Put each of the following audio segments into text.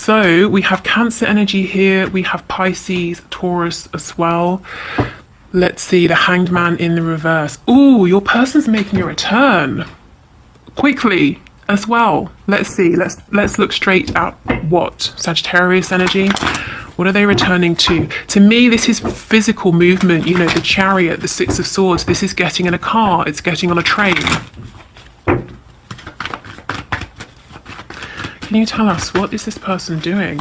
So we have Cancer energy here. We have Pisces, Taurus as well. Let's see, the Hanged Man in the reverse. Ooh, your person's making a return quickly as well. Let's see. Let's look straight at what Sagittarius energy. What are they returning to? To me, this is physical movement. You know, the Chariot, the Six of Swords. This is getting in a car. It's getting on a train. Can you tell us, what is this person doing?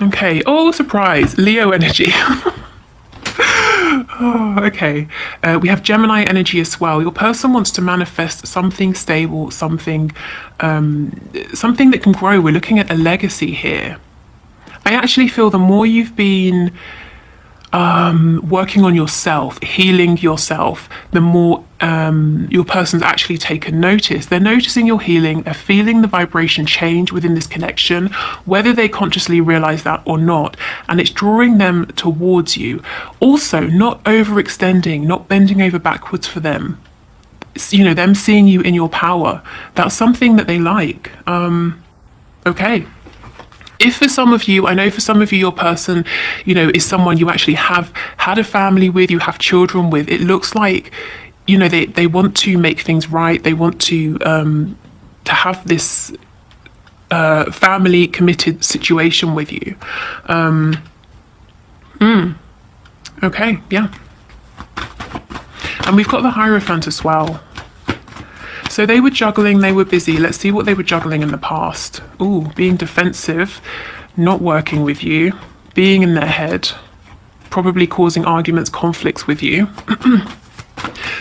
Okay. Oh, surprise. Leo energy. Oh, okay. We have Gemini energy as well. Your person wants to manifest something stable, something that can grow. We're looking at a legacy here. I actually feel the more you've been working on yourself, healing yourself, the more your person's actually taken notice. They're noticing your healing, they're feeling the vibration change within this connection, whether they consciously realize that or not, and it's drawing them towards you. Also, not overextending, not bending over backwards for them. You know, them seeing you in your power. That's something that they like. Okay. If for some of you, I know for some of you, your person, you know, is someone you actually have had a family with, you have children with, it looks like, you know, they want to make things right. They want to have this family committed situation with you. Okay, yeah. And we've got the Hierophant as well. So they were juggling, they were busy. Let's see what they were juggling in the past. Ooh, being defensive, not working with you, being in their head, probably causing arguments, conflicts with you.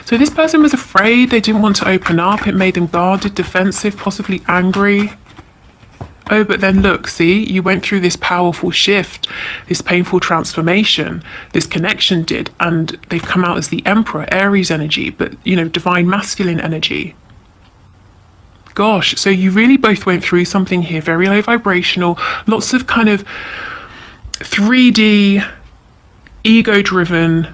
So this person was afraid, they didn't want to open up. It made them guarded, defensive, possibly angry. Oh, but then look, see, you went through this powerful shift, this painful transformation, this connection did, and they've come out as the Emperor, Aries energy, but, you know, divine masculine energy. Gosh, so you really both went through something here, very low vibrational, lots of kind of 3D, ego-driven,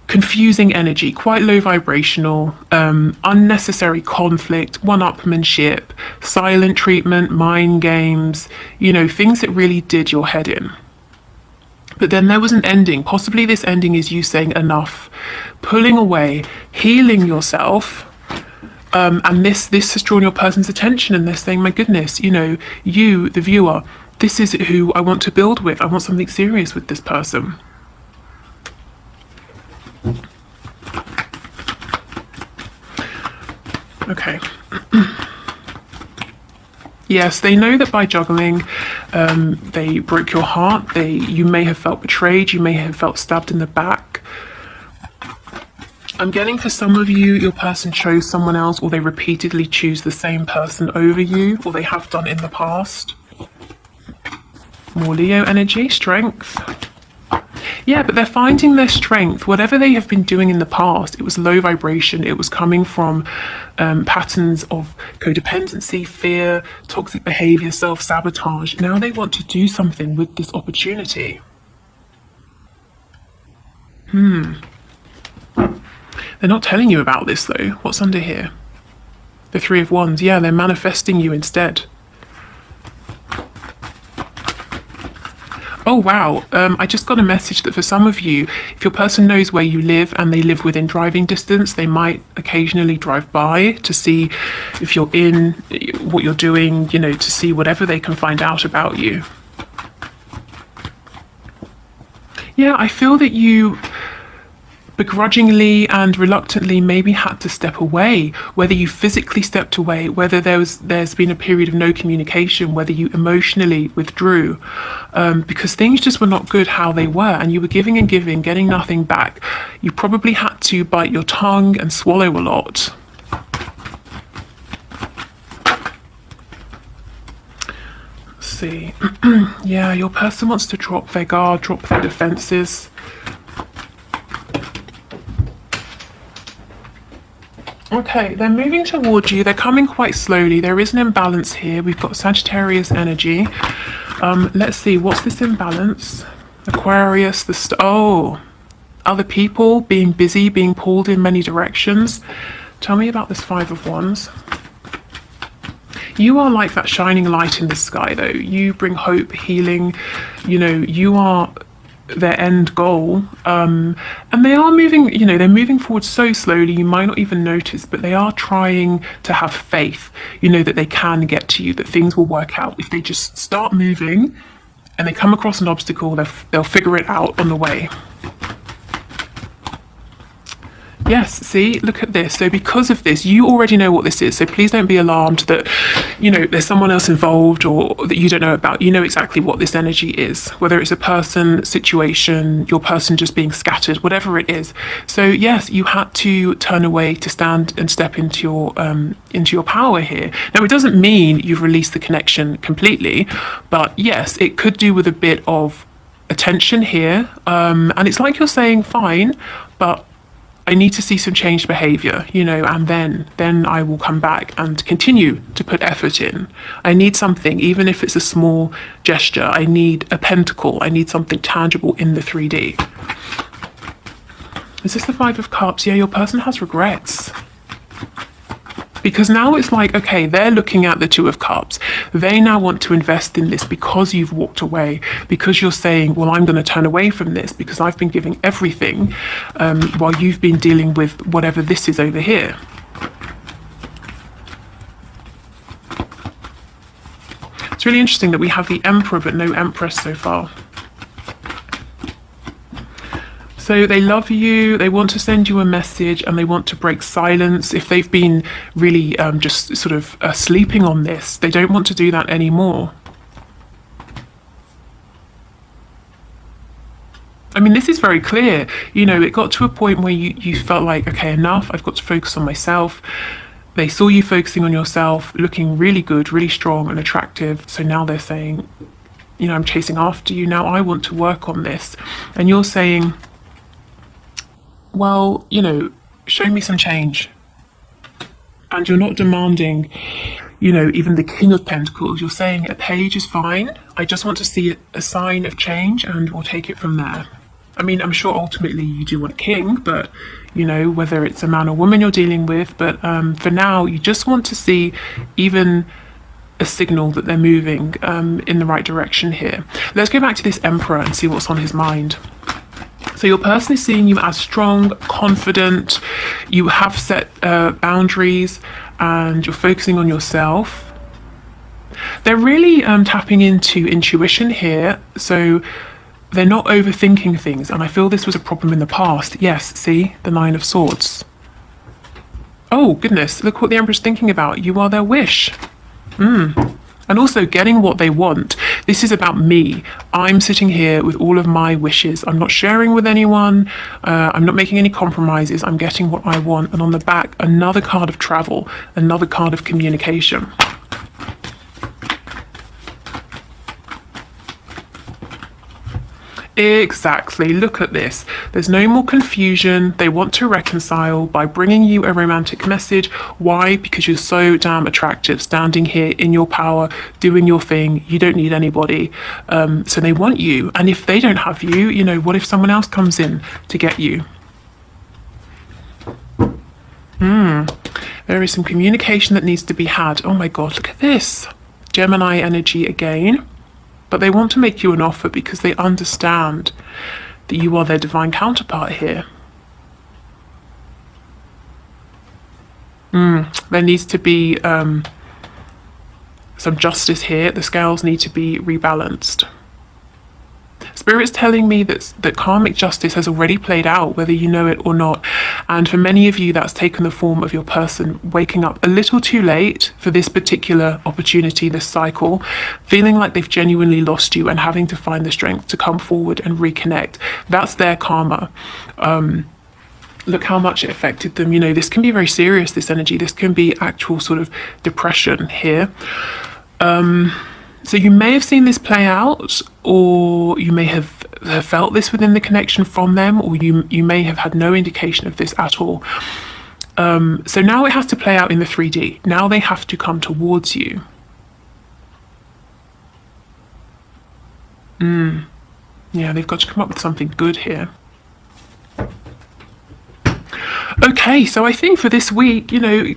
confusing energy, quite low vibrational, unnecessary conflict, one-upmanship, silent treatment, mind games, you know, things that really did your head in. But then there was an ending. Possibly this ending is you saying enough, pulling away, healing yourself. And this has drawn your person's attention, and they're saying, my goodness, you know, you, the viewer, this is who I want to build with. I want something serious with this person. Okay. Yes, they know that by juggling, they broke your heart. You may have felt betrayed. You may have felt stabbed in the back. I'm getting for some of you, your person chose someone else, or they repeatedly choose the same person over you, or they have done in the past. More Leo energy, strength. Yeah, but they're finding their strength. Whatever they have been doing in the past, it was low vibration. It was coming from patterns of codependency, fear, toxic behavior, self-sabotage. Now they want to do something with this opportunity. They're not telling you about this though. What's under here? The Three of Wands. Yeah, they're manifesting you instead. Oh wow, I just got a message that for some of you, if your person knows where you live and they live within driving distance, they might occasionally drive by to see if you're in, what you're doing, you know, to see whatever they can find out about you. Yeah, I feel that you begrudgingly and reluctantly maybe had to step away, whether you physically stepped away, whether there's been a period of no communication, whether you emotionally withdrew, because things just were not good how they were, and you were giving and giving, getting nothing back. You probably had to bite your tongue and swallow a lot. Let's see. Yeah, your person wants to drop their guard, drop their defenses. Okay, they're moving towards you. They're coming quite slowly. There is an imbalance here. We've got Sagittarius energy. Let's see, what's this imbalance? Aquarius, other people being busy, being pulled in many directions. Tell me about this Five of Wands. You are like that shining light in the sky, though. You bring hope, healing. You know, you are their end goal. And they are moving, you know, they're moving forward so slowly, you might not even notice, but they are trying to have faith, you know, that they can get to you, that things will work out. If they just start moving and they come across an obstacle, they'll figure it out on the way. Yes, see, look at this. So because of this, you already know what this is. So please don't be alarmed that, you know, there's someone else involved or that you don't know about. You know exactly what this energy is, whether it's a person, situation, your person just being scattered, whatever it is. So yes, you had to turn away to stand and step into your power here. Now, it doesn't mean you've released the connection completely, but yes, it could do with a bit of attention here. And it's like you're saying, fine, but I need to see some changed behavior, you know, and then I will come back and continue to put effort in. I need something, even if it's a small gesture. I need a pentacle. I need something tangible in the 3D. Is this the Five of Cups? Yeah, your person has regrets. Because now it's like, okay, they're looking at the Two of Cups. They now want to invest in this because you've walked away, because you're saying, well, I'm going to turn away from this because I've been giving everything while you've been dealing with whatever this is over here. It's really interesting that we have the Emperor but no Empress so far. So they love you, they want to send you a message, and they want to break silence. If they've been really just sort of sleeping on this, they don't want to do that anymore. I mean, this is very clear. You know, it got to a point where you felt like, okay, enough, I've got to focus on myself. They saw you focusing on yourself, looking really good, really strong and attractive. So now they're saying, you know, I'm chasing after you now, I want to work on this. And you're saying, well, you know, show me some change. And you're not demanding, you know, even the King of Pentacles. You're saying a page is fine. I just want to see a sign of change and we'll take it from there. I mean, I'm sure ultimately you do want a king, but, you know, whether it's a man or woman you're dealing with. But for now, you just want to see even a signal that they're moving in the right direction here. Let's go back to this Emperor and see what's on his mind. So your person is seeing you as strong, confident, you have set boundaries and you're focusing on yourself. They're really tapping into intuition here, so they're not overthinking things, and I feel this was a problem in the past. Yes, see, the Nine of Swords. Oh goodness, look what the Emperor's thinking about. You are their wish. And also getting what they want. This is about me. I'm sitting here with all of my wishes. I'm not sharing with anyone. I'm not making any compromises. I'm getting what I want. And on the back, another card of travel, another card of communication. Exactly. Look at this. There's no more confusion. They want to reconcile by bringing you a romantic message. Why? Because you're so damn attractive, standing here in your power, doing your thing. You don't need anybody. So they want you. And if they don't have you, you know, what if someone else comes in to get you? There is some communication that needs to be had. Oh my God, look at this. Gemini energy again. But they want to make you an offer because they understand that you are their divine counterpart here. There needs to be some justice here. The scales need to be rebalanced. Spirit's telling me that karmic justice has already played out, whether you know it or not. And for many of you, that's taken the form of your person waking up a little too late for this particular opportunity, this cycle, feeling like they've genuinely lost you and having to find the strength to come forward and reconnect. That's their karma. Look how much it affected them. You know, this can be very serious, this energy. This can be actual sort of depression here. So you may have seen this play out, or you may have felt this within the connection from them, or you may have had no indication of this at all. So now it has to play out in the 3D. Now they have to come towards you. Yeah, they've got to come up with something good here. Okay, so I think for this week,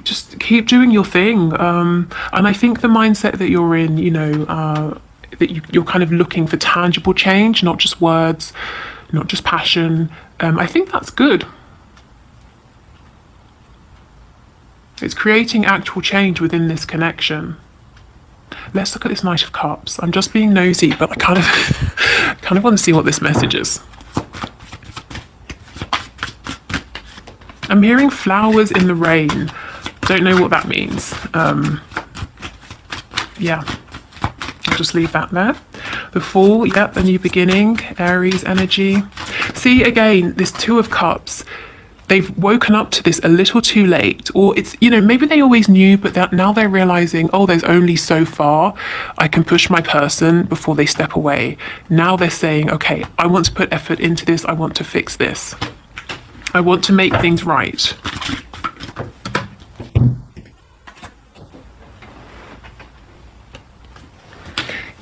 just keep doing your thing. And I think the mindset that you're in, that you're kind of looking for tangible change, not just words, not just passion. I think that's good. It's creating actual change within this connection. Let's look at this Knight of Cups. I'm just being nosy, but I kind of kind of want to see what this message is. I'm hearing flowers in the rain. Don't know what that means. Yeah, I'll just leave that there. The Fool, yep, a new beginning, Aries energy. See, again, this Two of Cups, they've woken up to this a little too late, or it's, maybe they always knew, but now they're realizing, oh, there's only so far I can push my person before they step away. Now they're saying, okay, I want to put effort into this, I want to fix this. I want to make things right.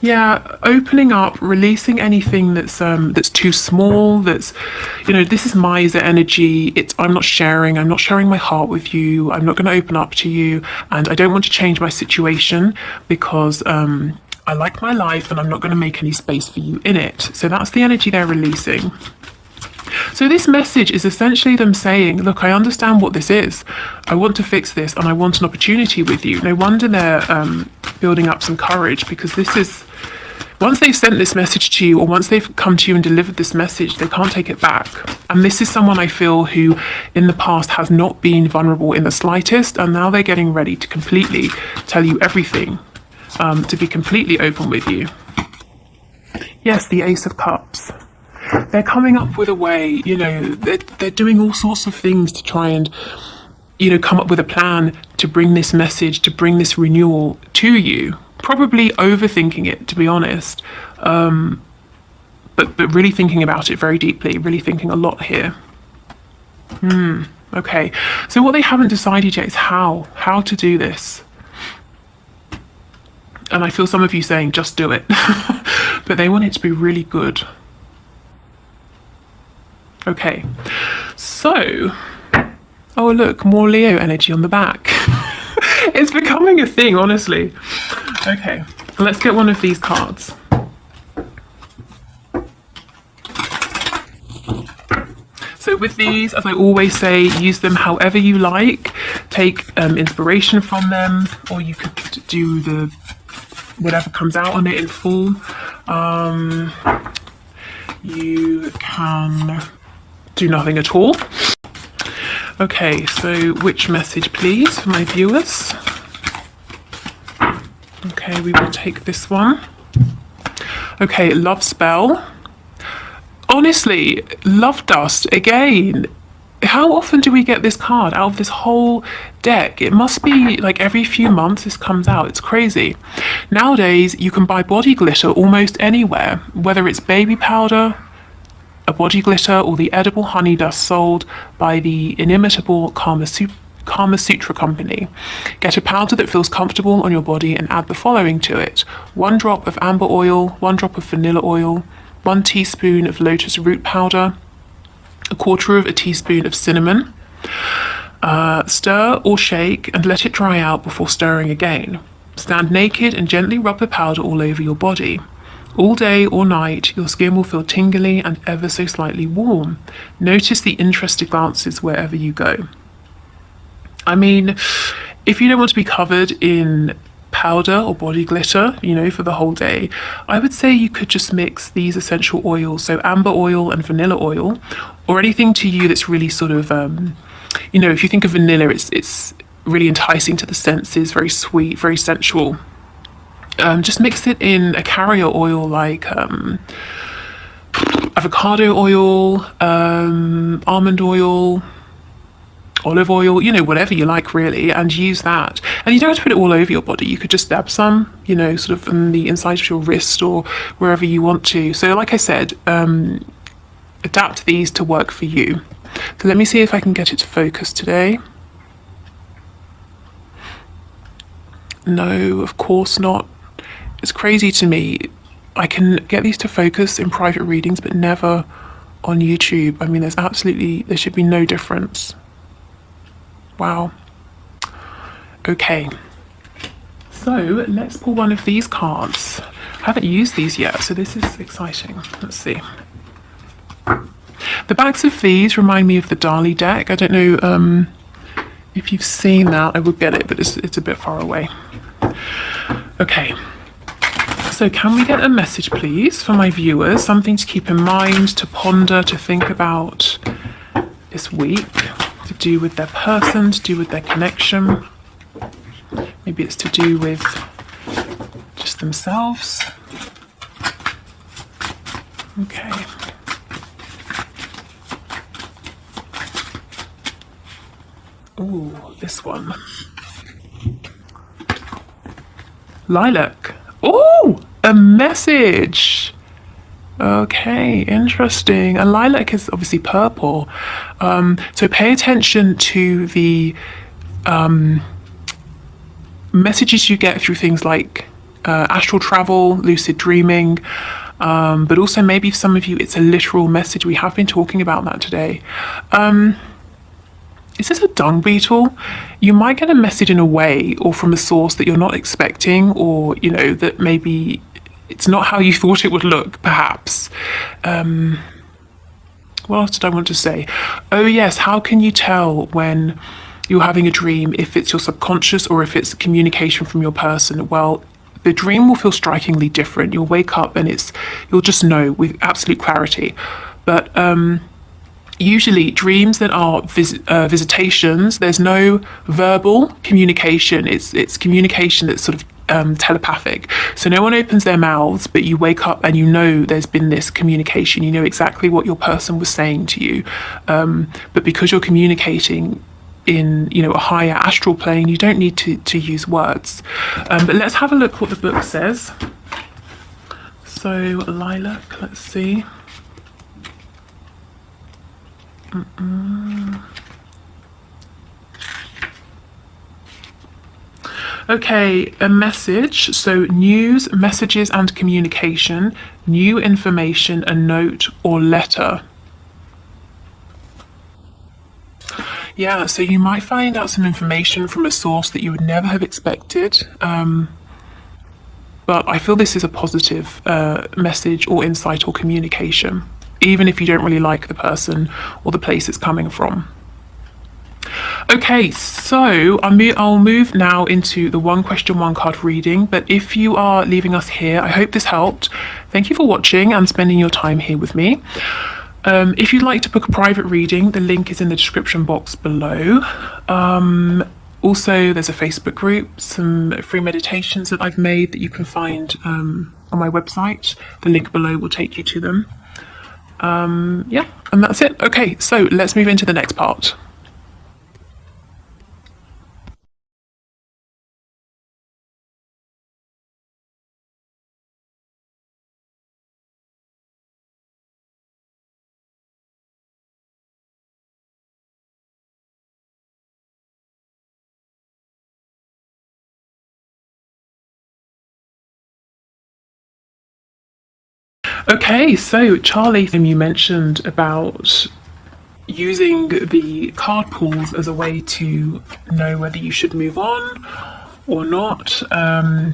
Yeah, opening up, releasing anything that's too small. That's, this is miser energy. I'm not sharing my heart with you. I'm not going to open up to you, and I don't want to change my situation because I like my life, and I'm not going to make any space for you in it. So that's the energy they're releasing. So this message is essentially them saying, look, I understand what this is. I want to fix this, and I want an opportunity with you. No wonder they're building up some courage, because this is, once they've sent this message to you, or once they've come to you and delivered this message, they can't take it back. And this is someone I feel who in the past has not been vulnerable in the slightest, and now they're getting ready to completely tell you everything, to be completely open with you. Yes, the Ace of Cups. They're coming up with a way, they're doing all sorts of things to try and, come up with a plan to bring this message, to bring this renewal to you. Probably overthinking it, to be honest, but really thinking about it very deeply, really thinking a lot here. Okay, so what they haven't decided yet is how to do this. And I feel some of you saying, just do it. But they want it to be really good. Okay, so, oh look, more Leo energy on the back. It's becoming a thing, honestly. Okay, let's get one of these cards. So with these, as I always say, use them however you like. Take inspiration from them, or you could do the whatever comes out on it in full. You can do nothing at all. Okay, so which message please for my viewers? Okay, we will take this one. Okay, love spell. Honestly, love dust again. How often do we get this card out of this whole deck? It must be like every few months this comes out. It's crazy. Nowadays, you can buy body glitter almost anywhere, whether it's baby powder, a body glitter, or the edible honey dust sold by the inimitable Kama Sutra company. Get a powder that feels comfortable on your body and add the following to it: 1 drop of amber oil, 1 drop of vanilla oil, 1 teaspoon of lotus root powder, 1/4 teaspoon of cinnamon. Stir or shake and let it dry out before stirring again. Stand naked and gently rub the powder all over your body. All day or night, your skin will feel tingly and ever so slightly warm. Notice the interested glances wherever you go. I mean, if you don't want to be covered in powder or body glitter, for the whole day, I would say you could just mix these essential oils, so amber oil and vanilla oil, or anything to you that's really sort of, if you think of vanilla, it's really enticing to the senses, very sweet, very sensual. Just mix it in a carrier oil like avocado oil, almond oil, olive oil, whatever you like really, and use that. And you don't have to put it all over your body. You could just dab some, sort of on the inside of your wrist or wherever you want to. So like I said, adapt these to work for you. So let me see if I can get it to focus today. No, of course not. It's crazy to me. I can get these to focus in private readings, but never on YouTube. I mean, there should be no difference. Wow. Okay. So let's pull one of these cards. I haven't used these yet, so this is exciting. Let's see. The backs of these remind me of the Dali deck. I don't know if you've seen that. I would get it, but it's a bit far away. Okay. So can we get a message, please, for my viewers? Something to keep in mind, to ponder, to think about this week, to do with their person, to do with their connection. Maybe it's to do with just themselves. Okay. Ooh, this one. Lilac. Oh, a message. Okay, interesting. And lilac is obviously purple. So pay attention to the messages you get through things like astral travel, lucid dreaming, but also maybe for some of you it's a literal message. We have been talking about that today. Is this a dung beetle? You might get a message in a way or from a source that you're not expecting, or, you know, that maybe it's not how you thought it would look, perhaps. What else did I want to say? Oh yes, how can you tell when you're having a dream if it's your subconscious or if it's communication from your person? Well, the dream will feel strikingly different. You'll wake up and you'll just know with absolute clarity. But usually dreams that are visitations, there's no verbal communication. It's communication that's sort of telepathic. So no one opens their mouths, but you wake up and you know there's been this communication. You know exactly what your person was saying to you. But because you're communicating in, you know, a higher astral plane, you don't need to use words. But let's have a look what the book says. So lilac, let's see. Okay, a message. So news, messages and communication, new information, a note or letter. Yeah, so you might find out some information from a source that you would never have expected. But I feel this is a positive message or insight or communication, even if you don't really like the person or the place it's coming from. Okay, so I'll move now into the one question, one card reading. But if you are leaving us here, I hope this helped. Thank you for watching and spending your time here with me. If you'd like to book a private reading, the link is in the description box below. Also, there's a Facebook group, some free meditations that I've made that you can find on my website. The link below will take you to them. Yeah, and that's it. Okay, so let's move into the next part. Okay, so Charlie, you mentioned about using the card pools as a way to know whether you should move on or not. So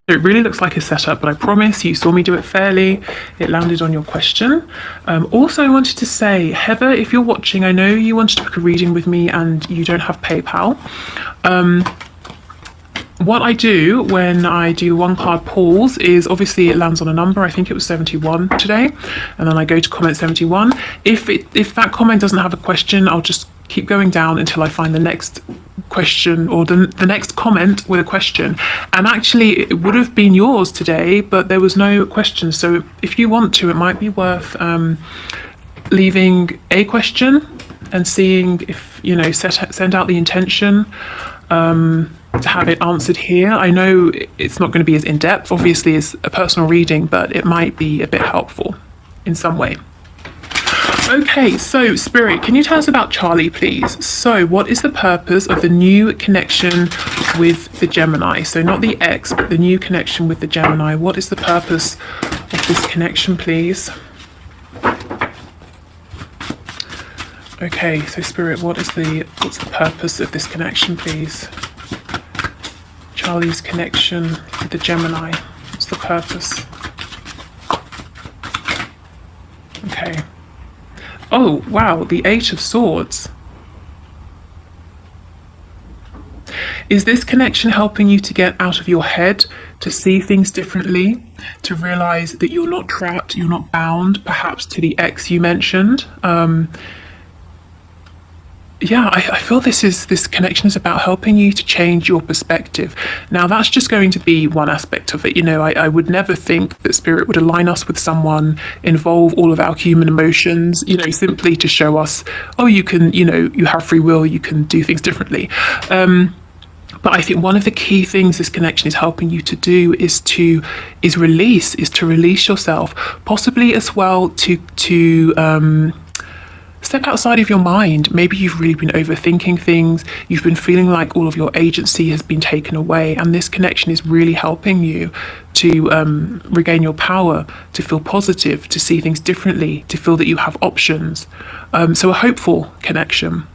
it really looks like a setup, but I promise you saw me do it fairly. It landed on your question. Also, I wanted to say, Heather, if you're watching, I know you wanted to book a reading with me and you don't have PayPal. What I do when I do one card pulls is obviously it lands on a number. I think it was 71 today, and then I go to comment 71. If that comment doesn't have a question, I'll just keep going down until I find the next question or the next comment with a question. And actually it would have been yours today, but there was no question. So if you want to, it might be worth leaving a question and seeing if, you know, send out the intention to have it answered here. I know it's not going to be as in-depth, obviously, as a personal reading, but it might be a bit helpful in some way. Okay, so Spirit, can you tell us about Charlie, please? So what is the purpose of the new connection with the Gemini? So not the ex, but the new connection with the Gemini. What is the purpose of this connection, please? Okay, so Spirit, what's the purpose of this connection, please? Charlie's connection with the Gemini. What's the purpose? Okay. Oh, wow, the Eight of Swords. Is this connection helping you to get out of your head, to see things differently, to realize that you're not trapped, you're not bound, perhaps to the ex you mentioned? Yeah, I feel this connection is about helping you to change your perspective. Now, that's just going to be one aspect of it. You know, I would never think that Spirit would align us with someone, involve all of our human emotions, you know, simply to show us, oh, you can, you know, you have free will, you can do things differently. But I think one of the key things this connection is helping you to do is to release yourself, possibly as well to step outside of your mind. Maybe you've really been overthinking things. You've been feeling like all of your agency has been taken away, and this connection is really helping you to regain your power, to feel positive, to see things differently, to feel that you have options. So a hopeful connection.